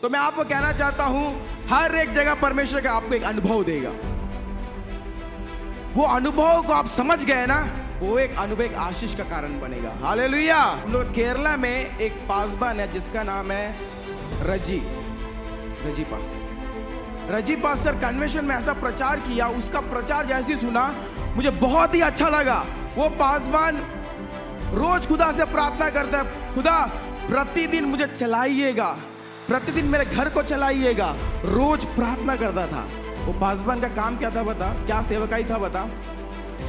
तो मैं आपको कहना चाहता हूं, हर एक जगह परमेश्वर का आपको एक अनुभव देगा। वो अनुभव को आप समझ गए ना, वो एक अनुभव एक आशीष का कारण बनेगा। हालेलुया। हम लोग केरला में एक पासवान है जिसका नाम है रजी पास्टर। रजी पास्टर कन्वेंशन में ऐसा प्रचार किया, उसका प्रचार जैसे सुना मुझे बहुत ही अच्छा लगा। वो पासवान रोज खुदा से प्रार्थना करता है, खुदा प्रतिदिन मुझे चलाइएगा, प्रतिदिन मेरे घर को चलाइएगा, रोज प्रार्थना करता था। वो पासवान का काम क्या था बता, क्या सेवकाई था बता?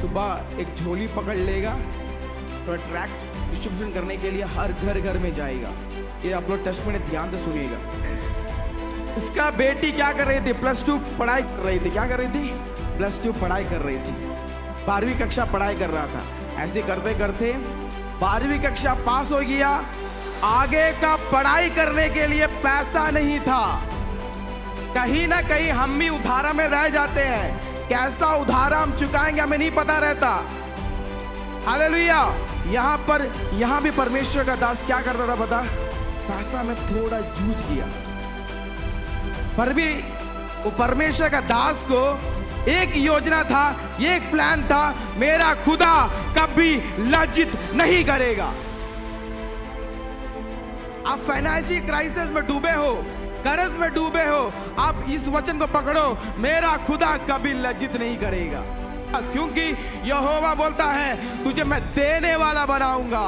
सुबह एक झोली पकड़ लेगा, तो ट्रैक्स डिस्ट्रीब्यूशन करने के लिए हर घर में जाएगा। ये आप लोग टेस्ट में ध्यान से सुनिएगा। उसका बेटी क्या कर रही थी? +2 पढ़ाई कर रही थी। क्या कर रही थी? +2 पढ़ाई कर रही थी। 12वीं कक्षा पढ़ाई कर रहा था। ऐसे करते करते 12वीं कक्षा पास हो गया। आगे का पढ़ाई करने के लिए पैसा नहीं था। कहीं ना कहीं हम भी उधारा में रह जाते हैं। कैसा उधारा हम चुकाएंगे हमें नहीं पता रहता। हालेलुया। यहाँ भी परमेश्वर का दास क्या करता था बता? पैसा में थोड़ा जूझ गया, पर भी वो परमेश्वर का दास को एक योजना था, एक प्लान था, मेरा खुदा कभी लज्जित नहीं करेगा। आप फाइनेंशियल क्राइसिस में डूबे हो, कर्ज में डूबे हो, आप इस वचन को पकड़ो, मेरा खुदा कभी लज्जित नहीं करेगा, क्योंकि यहोवा बोलता है तुझे मैं देने वाला बनाऊंगा।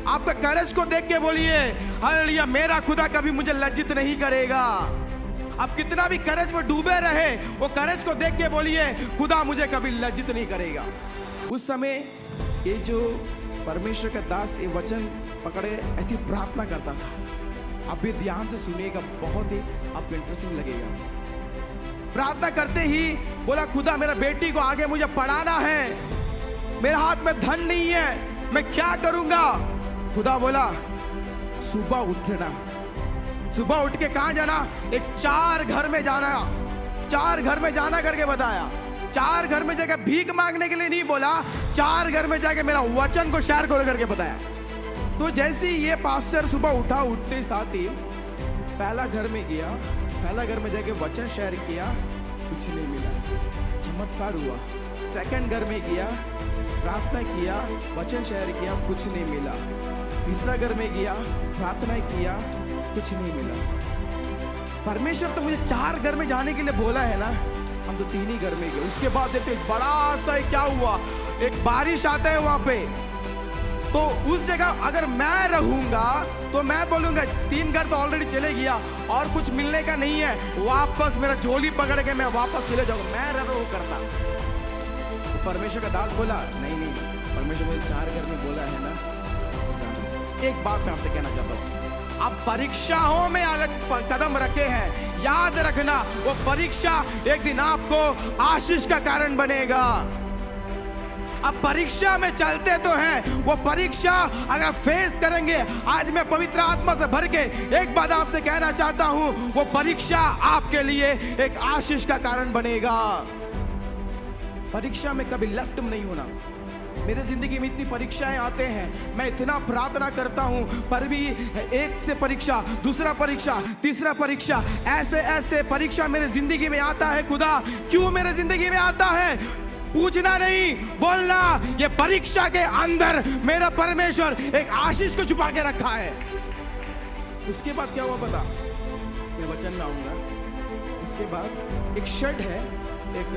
आपका कर्ज को देख के बोलिए हालेलुया, मेरा खुदा कभी मुझे लज्जित नहीं करेगा। आप कितना भी कर्ज में डूबे रहे, वो कर्ज को देख के बोलिए खुदा मुझे कभी लज्जित नहीं करेगा। उस समय ये जो परमेश्वर का दास ये वचन पकड़े ऐसी प्रार्थना करता था। आप भी ध्यान से सुनिएगा, बहुत ही आपको इंटरेस्टिंग लगेगा। प्रार्थना करते ही बोला खुदा मेरा बेटी को आगे मुझे पढ़ाना है, मेरे हाथ में धन नहीं है, मैं क्या करूंगा? खुदा बोला सुबह उठना, सुबह उठ के कहां जाना? एक 4 घर में जाना, 4 घर में जाना करके बताया। 4 घर में जाकर भीख मांगने के लिए नहीं बोला, 4 घर में जाके मेरा वचन को शेयर करो करके बताया। तो जैसे ये पास्टर सुबह उठा, उठते साथ ही पहला घर में गया, पहला घर में जाके वचन शेयर किया, कुछ नहीं मिला, चमत्कार हुआ। सेकंड घर में गया, प्रार्थना किया, वचन शेयर किया, कुछ नहीं मिला। तीसरा घर में गया, प्रार्थना किया, कुछ नहीं मिला। परमेश्वर तो मुझे 4 घर में जाने के लिए बोला है ना, हम तो 3 ही घर में गए। उसके बाद देखते बड़ा सा क्या हुआ, एक बारिश आता है वहां पे। तो उस जगह अगर मैं रहूंगा तो मैं बोलूंगा 3 घर तो ऑलरेडी चले गया और कुछ मिलने का नहीं है, वापस मेरा झोली पकड़ के मैं वापस चले जाऊंगा। मैं रहता वो करता। तो परमेश्वर का दास बोला नहीं, परमेश्वर मुझे 4 घर में बोला है ना। एक बात मैं आपसे कहना चाहता हूं, आप परीक्षाओं में अगर कदम रखे हैं, याद रखना वो परीक्षा एक दिन आपको आशीष का कारण बनेगा। अब परीक्षा में चलते तो हैं, वो परीक्षा अगर फेस करेंगे, आज मैं पवित्र आत्मा से भर के एक बात आपसे कहना चाहता हूं, वो परीक्षा आपके लिए एक आशीष का कारण बनेगा। परीक्षा में कभी लेफ्ट नहीं होना। मेरे जिंदगी में इतनी परीक्षाएं आते हैं, मैं इतना प्रार्थना करता हूं, पर भी एक से परीक्षा, दूसरा परीक्षा, तीसरा परीक्षा, ऐसे परीक्षा मेरे जिंदगी में आता है। खुदा क्यों मेरे जिंदगी में आता है? पूछना नहीं, बोलना, ये परीक्षा के अंदर मेरा परमेश्वर एक आशीष को छुपा के रखा है। उसके बाद क्या हुआ पता? मैं वचन में आऊंगा। उसके बाद एक शेड है, एक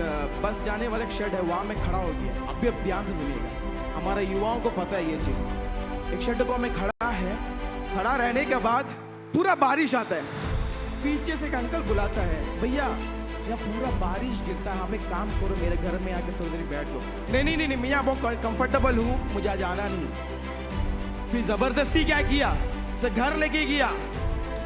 बस जाने वाला एक शेड है, वहां मैं खड़ा हो गया। अभी अब ध्यान से सुनिएगा, हमारे युवाओं को पता है ये चीज। एक शेड पर मैं खड़ा है, खड़ा रहने के बाद पूरा बारिश आता है, पीछे से एक अंकल बुलाता है, भैया यहाँ पूरा बारिश गिरता है, आप एक काम करो मेरे घर में आके थोड़ी देर बैठ जाओ। नहीं, मैं यहाँ बहुत कंफर्टेबल हूँ, मुझे जाना नहीं। फिर जबरदस्ती क्या किया, उसे घर लेके गया,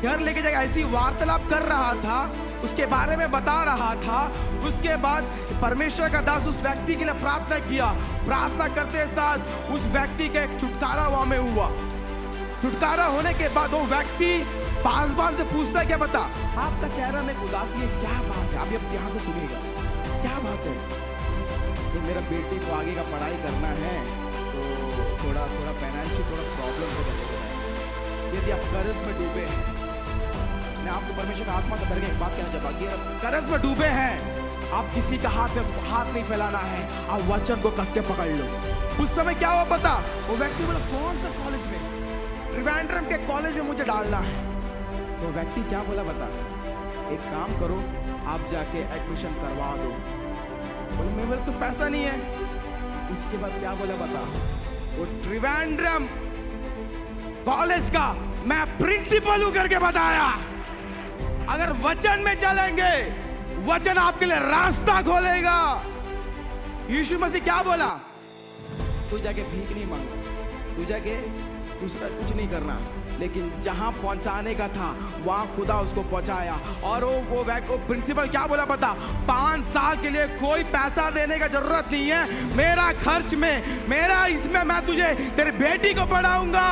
घर लेके जाकर ऐसी वार्तालाप कर रहा था, उसके बारे में बता रहा था। उसके बाद परमेश्वर का दास उस व्यक्ति के लिए प्रार्थना किया। प्रार्थना करते साथ उस व्यक्ति का एक छुटकारा वहां में हुआ। छुटकारा होने के बाद वो व्यक्ति पासवान से पूछता है, क्या बता आपका चेहरा में उदासी है, क्या बात है? आप ध्यान से सुनिएगा, क्या बात है? तो मेरा बेटी को आगे का पढ़ाई करना है, तो थोड़ा फाइनेंशियल थोड़ा प्रॉब्लम हो जाएगा। यदि आप कर्ज में डूबे हैं, मैं आपको परमेश्वर का आत्मा से भर के एक बात कहना चाहता हूँ कि कर्ज में डूबे हैं, आप किसी का हाथ नहीं फैलाना है, आप वचन को कस के पकड़ लो। उस समय क्या हुआ पता, वो व्यक्ति बोला कौन सा कॉलेज में, त्रिवेंद्रम के कॉलेज में मुझे डालना है। तो व्यक्ति क्या बोला बता, एक काम करो आप जाके एडमिशन करवा दो। बोले मेरे पास तो पैसा नहीं है। उसके बाद क्या बोला बता, वो त्रिवेंद्रम कॉलेज का मैं प्रिंसिपल हूं करके बताया। अगर वचन में चलेंगे, वचन आपके लिए रास्ता खोलेगा। यीशु मसीह क्या बोला, तू जाके भीख नहीं मांगना, तू जाके दूसरा कुछ नहीं करना, लेकिन जहां पहुंचाने का था वहां खुदा उसको पहुंचाया। और वो प्रिंसिपल क्या बोला पता, 5 साल के लिए कोई पैसा देने का जरूरत नहीं है, मेरा खर्च में, मेरा इसमें मैं तुझे तेरी बेटी को पढ़ाऊंगा।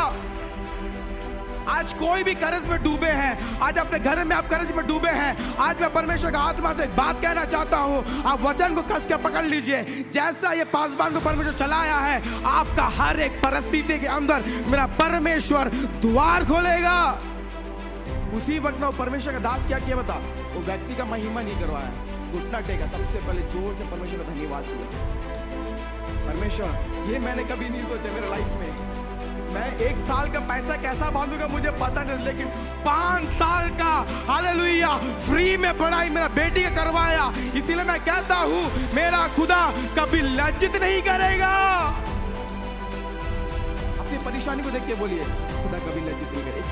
आज कोई भी कर्ज में डूबे हैं, आज अपने घर में आप कर्ज में डूबे हैं, आज मैं परमेश्वर का आत्मा से एक बात कहना चाहता हूं, आप वचन को कस के पकड़ लीजिए। जैसा ये पासबान को परमेश्वर चलाया है, आपका हर एक परिस्थिति के अंदर मेरा परमेश्वर द्वार खोलेगा। उसी वक्त में परमेश्वर का दास क्या किया बता, वो व्यक्ति का महिमा नहीं करवाया, घुटना टेका, सबसे पहले जोर से परमेश्वर का धन्यवाद किया। परमेश्वर ये मैंने कभी नहीं सोचा मेरे लाइफ में, मैं 1 साल का पैसा कैसा बांधूंगा मुझे पता नहीं, लेकिन 5 साल का हालेलुया फ्री में पढ़ाई मेरा बेटी का करवाया। इसीलिए मैं कहता हूं मेरा खुदा कभी लज्जित नहीं करेगा। अपनी परेशानी को देख के बोलिए, खुदा कभी लज्जित नहीं करेगा।